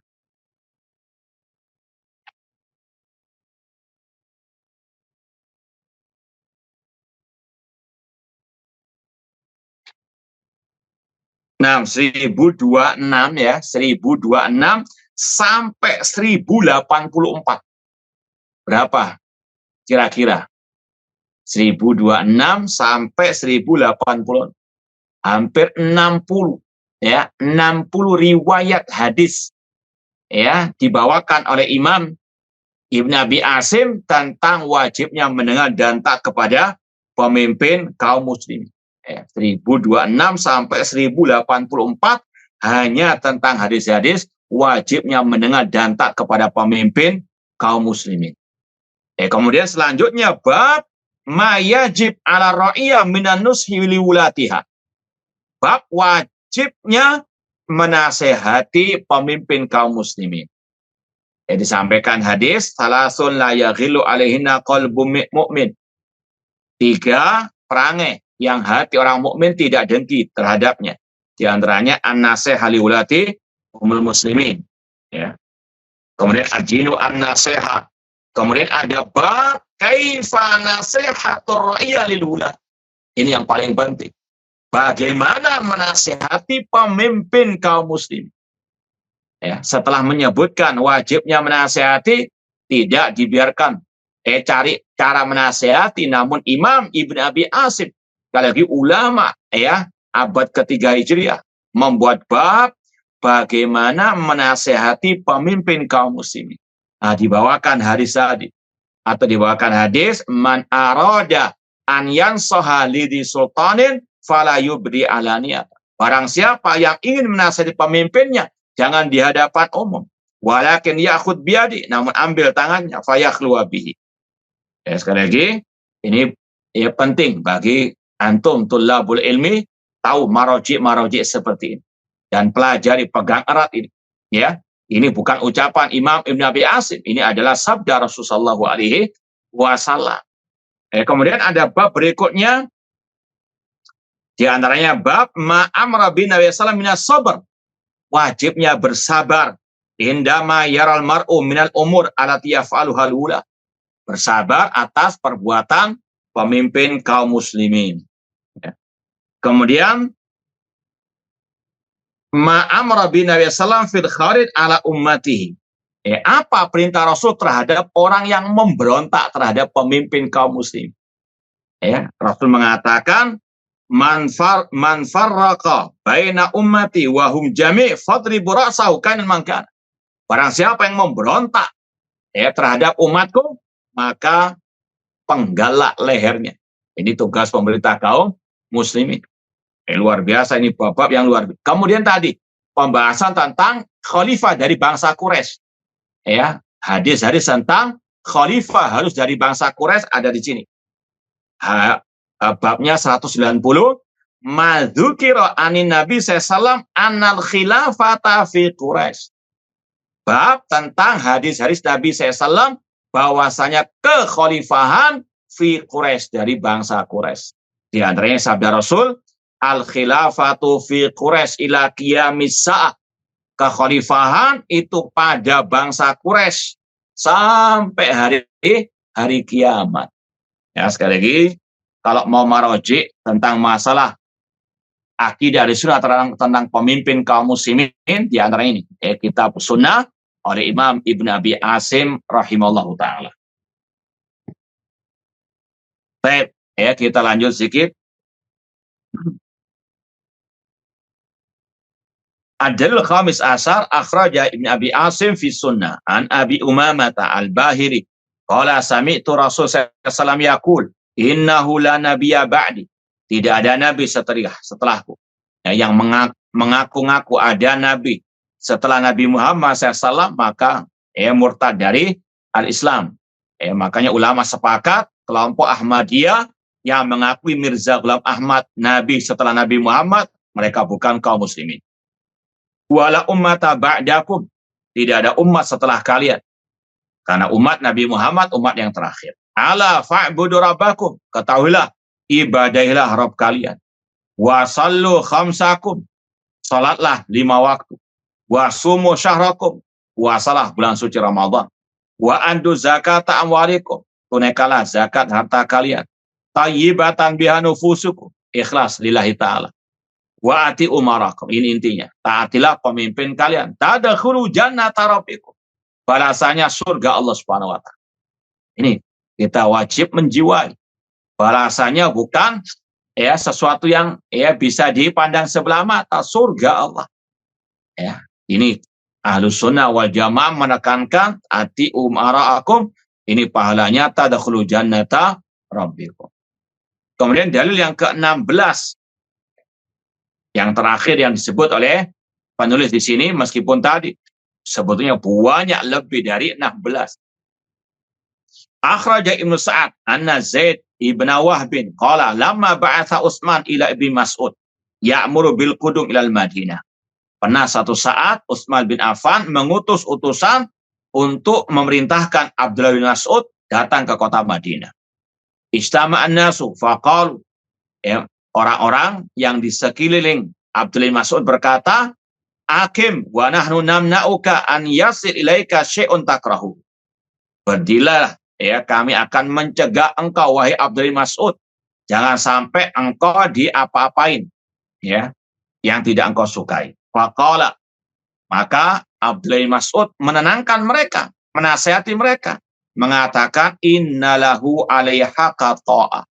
Nah, 1026 1026 sampai 1084. Berapa kira-kira? 1026 sampai 1080. Hampir 60 60 riwayat hadis dibawakan oleh Imam Ibn Abi Asim tentang wajibnya mendengar dan taat kepada pemimpin kaum muslim. 1026 sampai 1084 hanya tentang hadis-hadis wajibnya mendengar dan taat kepada pemimpin kaum muslimin. Kemudian selanjutnya bab ma yajib ala ra'iyah minan nushi li wulatiha. bab wajibnya menasehati pemimpin kaum muslimin. Disampaikan hadis, salasun la yaghillu alaihinna qalbu mu'min. 3 perangai yang hati orang mukmin tidak dengki terhadapnya. Di antaranya an-nasihah liulati umul muslimin. Ya. Kemudian ajinu an-nasihah. Kemudian ada bab kaifa nasihatur ra'iyya lil ulat. Ini yang paling penting. Bagaimana menasihati pemimpin kaum muslim. Ya, setelah menyebutkan wajibnya menasihati, tidak dibiarkan cari cara menasihati, namun Imam Ibn Abi Asim, sekali lagi ulama ya abad ketiga Hijriah, membuat bab bagaimana menasihati pemimpin kaum muslimin. Nah, dibawakan hadis tadi atau dibawakan hadis man arada an yansaha lidhi sultanin fala yubdi alaniyat. Barang siapa yang ingin menasihati pemimpinnya, jangan di hadapan umum. Walakin ya'khud biyadi, namun ambil tangannya, fayakhluwa bihi. Ya, sekali lagi, ini ya penting bagi antum tullabul ilmi, tahu maroji seperti ini. Dan pelajari, pegang erat ini. Ya, ini bukan ucapan Imam Ibn Abi Asim, ini adalah sabda Rasulullah SAW. Kemudian ada bab berikutnya, di antaranya bab ma'amra bin Nabi sallallahu minas sabr. Wajibnya bersabar indama yaral mar'u minal umur alati yaf'aluhal ula. Bersabar atas perbuatan pemimpin kaum muslimin. Ya. Kemudian ma'amra bin Nabi sallallahu fil kharid ala ummatihi. Apa perintah Rasul terhadap orang yang memberontak terhadap pemimpin kaum muslim? Rasul mengatakan man farraqa baina ummati wa hum jami' fadribu ra'sahu kana man-kana. Barang siapa yang memberontak terhadap umatku, maka penggalak lehernya. Ini tugas pemerintah kaum muslimin. Luar biasa, ini bab yang luar biasa. Kemudian tadi pembahasan tentang khalifah dari bangsa Quraisy. Hadis-hadis tentang khalifah harus dari bangsa Quraisy ada di sini. Babnya 190, madzukira anin Nabi sallallahu annal khilafata fi Quraisy. Bab tentang hadis-hadis Nabi sallallahu bahwasanya kekhalifahan fi Quraisy, dari bangsa Quraisy. Di antaranya sabda Rasul, al khilafatu fi Quraisy ila qiyamis sa'ah. Kekhalifahan itu pada bangsa Quraisy sampai hari kiamat. Ya, sekali lagi, kalau mau maroji tentang masalah akidah Ahlussunnah tentang pemimpin kaum muslimin, di antara ini kitab sunnah oleh Imam Ibn Abi Asim rahimahullahu ta'ala. Baik, kita lanjut sedikit. Ad-dalil khamis asar akhraja Ibn Abi Asim fi sunnah an Abi Umamata al-Bahiri qala sami'tu Rasul sallallahu alaihi wasallam yaqul innahu la nabiyya ba'di. Tidak ada nabi setelahku. Yang mengaku-ngaku ada nabi setelah Nabi Muhammad SAW, maka murtad dari al-Islam. Makanya ulama sepakat, kelompok Ahmadiyah yang mengakui Mirza Ghulam Ahmad nabi setelah Nabi Muhammad, mereka bukan kaum muslimin. Wala ummata ba'dakum. Tidak ada umat setelah kalian. Karena umat Nabi Muhammad umat yang terakhir. Ala fa'budu rabbakum. Ketahuilah, ibadahilah Rabb kalian. Wa sallu khamsakum. Salatlah 5 waktu. Wa sumu syahrakum. Puasalah bulan suci Ramadan. Wa andu zakata amwalikum. Tunaikanlah zakat harta kalian. Tayyibatan biha nufusukum. Ikhlas lillahi ta'ala. Wa ati umarakum. Ini intinya. Taatilah pemimpin kalian. Tadkhulu jannata rabbikum. Balasannya surga Allah Subhanahu wa ta'ala. Ini kita wajib menjiwai. Balasannya bukan sesuatu yang bisa dipandang sebelah mata, surga Allah. Ini Ahlussunnah wal Jamaah menekankan ati umaraakum, ini pahalanya tadkhulu jannata rabbikum. Kemudian dalil yang ke-16 yang terakhir yang disebut oleh penulis di sini, meskipun tadi sebetulnya banyak lebih dari 16. Akhraja Ibnu Sa'ad anna Zaid ibn Wahbin qala lamma ba'atha Utsman ila Ibnu Mas'ud. ya'muru bil qudum ilal Madinah. Pernah satu saat Utsman bin Affan mengutus utusan untuk memerintahkan Abdullah bin Mas'ud datang ke kota Madinah. Ijtama'an nasu faqalu, ya, orang-orang yang di sekeliling Abdullah bin Mas'ud berkata, akim wa nahnu namna'uka an yasil ilaika syai'un takrahu. Berdirilah, ya, kami akan mencegah engkau wahai Abdullah bin Mas'ud, jangan sampai engkau diapa-apain, ya, yang tidak engkau sukai. Faqala, maka Abdullah bin Mas'ud menenangkan mereka, menasihati mereka, mengatakan innalahu alaiha ta'ah,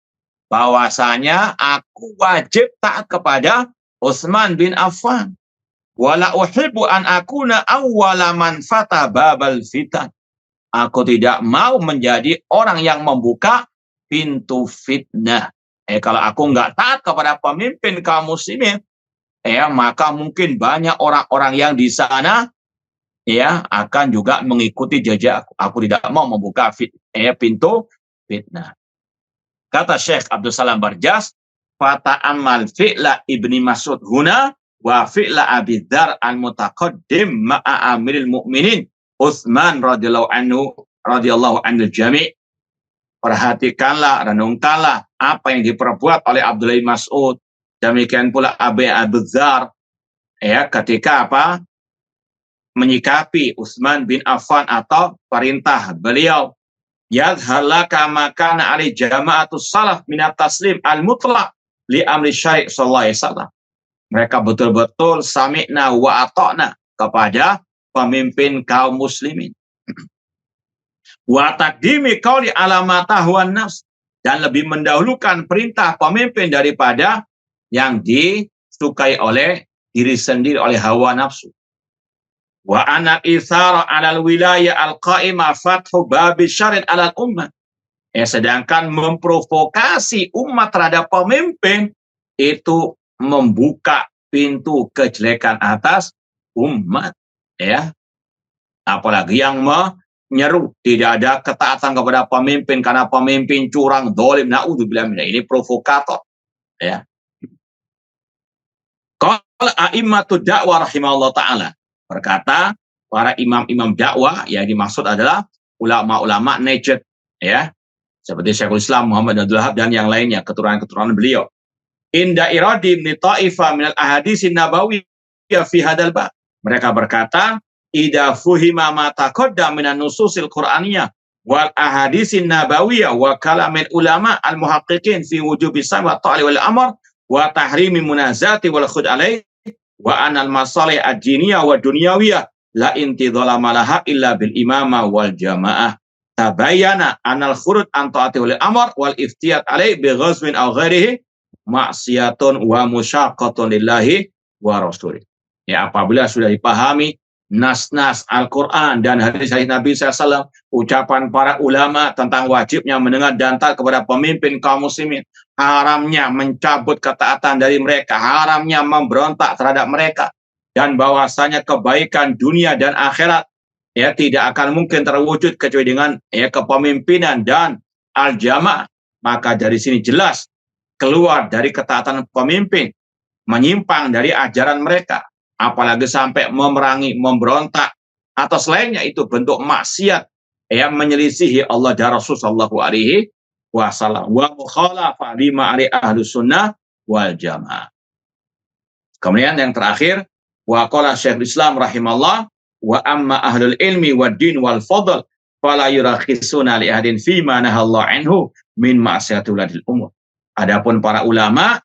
bahwasanya aku wajib taat kepada Utsman bin Affan. Wala uhibbu an akuna awwala man fata babal fitan. Aku tidak mau menjadi orang yang membuka pintu fitnah. Kalau aku nggak taat kepada pemimpin kaum muslimin, maka mungkin banyak orang-orang yang di sana akan juga mengikuti jejak aku. Aku tidak mau membuka pintu fitnah. Kata Syekh Abdul Salam Barjas, fata'amal fi'la Ibni Mas'ud huna wa fi'la Abi Dzar al-mutaqaddim ma'a amiril mu'minin Utsman radhiyallahu anhu jami'. Perhatikanlah, renungkanlah apa yang diperbuat oleh Abdullah bin Mas'ud. Demikian pula Abu Dzar, ketika menyikapi Utsman bin Affan atau perintah beliau, yadhalaka makana ali jama'atus salaf minat taslim al-mutlaq li amri syari' sallallahu alaihi wasallam. Mereka betul-betul sami'na wa ata'na kepada pemimpin kaum muslimin. Wa taqdimi qauli ala ma tahwan nafs, dan lebih mendahulukan perintah pemimpin daripada yang disukai oleh diri sendiri, oleh hawa nafsu. Wa ana itsara 'alal wilayah al-qa'imah fathu babi syar'in 'alal ummah. Sedangkan memprovokasi umat terhadap pemimpin itu membuka pintu kejelekan atas umat, Apalagi yang menyeru tidak ada ketaatan kepada pemimpin karena pemimpin curang, zalim, naudzubillah min, ini provokator, Qala a'immatud dakwah rahimahullah ta'ala, berkata para imam-imam dakwah yang dimaksud adalah ulama-ulama Najd, seperti Syekhul Islam Muhammad Abdul Wahab dan yang lainnya, keturunan-keturunan beliau. Inda iradi min ta'ifa minal ahadisin nabawiyyah fi hadal bab. Mereka berkata, idza fuhima ma taqaddam minan nususil qur'aniyah wal ahadisin nabawiyyah wa kalamil ulama al muhaqqiqin fi wujubi sam wa ta'ali wal amr wa tahrimi munazati wal khud alaih wa anal masalih ad-diniyah wa dunyawiyah la intidhala malaha illa bil imamah wal jamaah tabayyana anal khurud an ta'ati wal amr wal iftiyat alaih bi ghazwin aw ghairihi maksiatun wa musyaqqatun lillahi wa rasulih. Apabila sudah dipahami nas-nas Al-Quran dan hadis-hadis Nabi SAW, ucapan para ulama tentang wajibnya mendengar dan taat kepada pemimpin kaum muslimin, haramnya mencabut ketaatan dari mereka, haramnya memberontak terhadap mereka, dan bahwasanya kebaikan dunia dan akhirat tidak akan mungkin terwujud kecuali dengan kepemimpinan dan al-jamaah. Maka dari sini jelas keluar dari ketaatan pemimpin, menyimpang dari ajaran mereka, apalagi sampai memerangi, memberontak atau selainnya, itu bentuk maksiat menyelisihi Allah dan Rasul sallallahu alaihi wasallam wa mukhalafah lima ali ahlus sunnah wal jamaah. Kemudian yang terakhir, wa qala Syekhul Islam rahimahullah, wa amma ahlul ilmi wad din wal fadl fala yurakhisuna li ahadin fi ma nahallahu anhu min ma'siyatil umur. Adapun para ulama,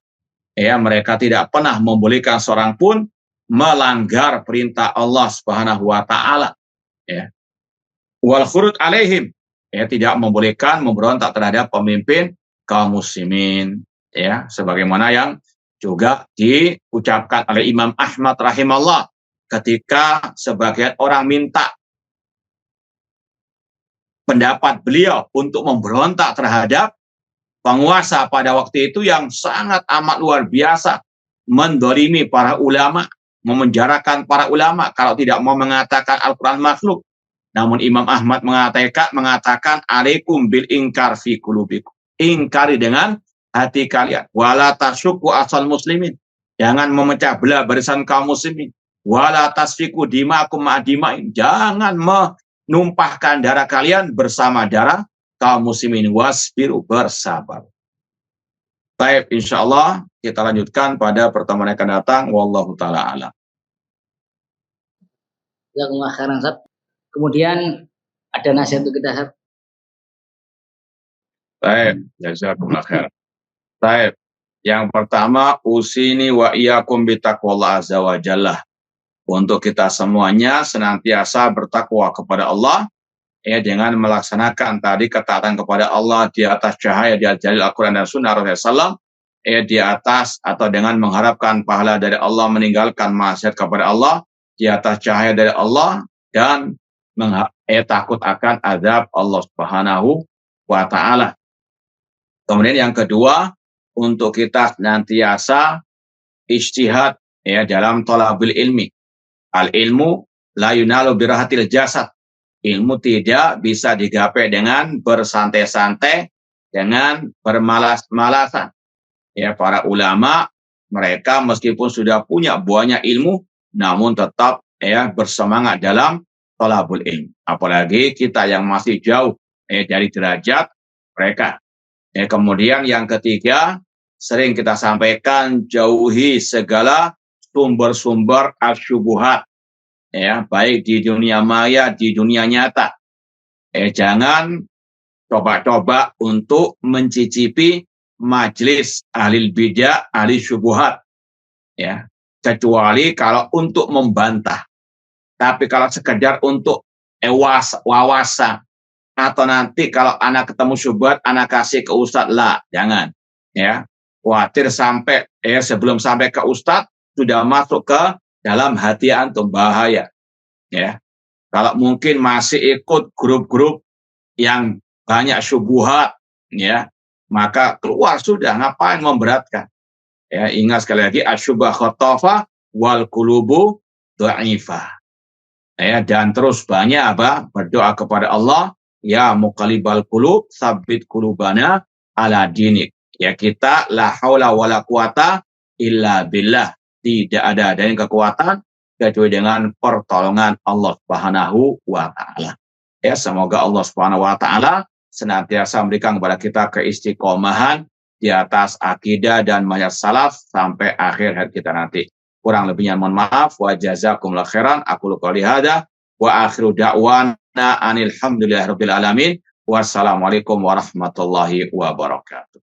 mereka tidak pernah membolehkan seorang pun melanggar perintah Allah Subhanahu wa taala, wal khurud alaihim, tidak membolehkan memberontak terhadap pemimpin kaum muslimin, sebagaimana yang juga diucapkan oleh Imam Ahmad rahimahullah ketika sebagian orang minta pendapat beliau untuk memberontak terhadap penguasa pada waktu itu yang sangat amat luar biasa, mendolimi para ulama, memenjarakan para ulama kalau tidak mau mengatakan Al-Quran makhluk. Namun Imam Ahmad mengatakan alaikum bil inkar fi qulubikum, ingkari dengan hati kalian, wala tasyukku asal muslimin, Jangan memecah belah barisan kaum muslimin. Wala tasfiku dima'akum ma'adima'in. Jangan menumpahkan darah kalian bersama darah kaum muslimin. Wasbiru, bersabar. Baik, insya Allah kita lanjutkan pada pertemuan yang akan datang. Wallahu ta'ala a'lam. Jazakumullah khairan, Ustaz. Kemudian ada nasihat untuk kita, Ustaz. Baik, jazakumullah khairan. Baik. Yang pertama, usini wa iyyakum bitaqwallah azza wa jalla. Untuk kita semuanya senantiasa bertakwa kepada Allah, dengan melaksanakan tadi ketaatan kepada Allah di atas cahaya di jalil Al-Quran dan Sunnah Rasulullah SAW, di atas atau dengan mengharapkan pahala dari Allah, meninggalkan maksiat kepada Allah, di atas cahaya dari Allah, dan takut akan azab Allah Subhanahu wa Ta'ala. Kemudian yang kedua, untuk kita senantiasa ijtihad dalam thalabul ilmi. Al ilmu la yunalu birahatil jasad. Ilmu tidak bisa digapai dengan bersantai-santai, dengan bermalas-malasan. Para ulama mereka meskipun sudah punya banyak ilmu, namun tetap bersemangat dalam thalabul ilmi. Apalagi kita yang masih jauh dari derajat mereka. Kemudian yang ketiga, sering kita sampaikan, jauhi segala sumber-sumber asyubuhat, baik di dunia maya, di dunia nyata. Jangan coba-coba untuk mencicipi majelis ahli bidah, ahli syubuhat, kecuali kalau untuk membantah. Tapi kalau sekedar untuk wawasan, atau nanti kalau anak ketemu syubhat, anak kasih ke ustadz, lah, jangan. Khawatir sampai sebelum sampai ke ustadz sudah masuk ke dalam hati antum, bahaya. Kalau mungkin masih ikut grup-grup yang banyak syubhat, maka keluar sudah, ngapain memberatkan. Ingat sekali lagi, asyubah khotofa wal kulubu dha'ifah. Dan terus banyak berdoa kepada Allah, ya muqallibal qulub tsabbit qulubana ala dinik. Kita la haula wala quwata illa billah. Tidak ada adanya kekuatan kecuali dengan pertolongan Allah Subhanahu wa Ta'ala. Semoga Allah Subhanahu wa Ta'ala senantiasa memberikan kepada kita keistiqomahan di atas akidah dan manhaj salaf sampai akhir hayat kita nanti. Kurang lebihnya mohon maaf. Wa jazakumullah khairan. Aku qouli hada wa akhiru da'wana anil hamdulillahirabbil alamin. Wassalamualaikum warahmatullahi wabarakatuh.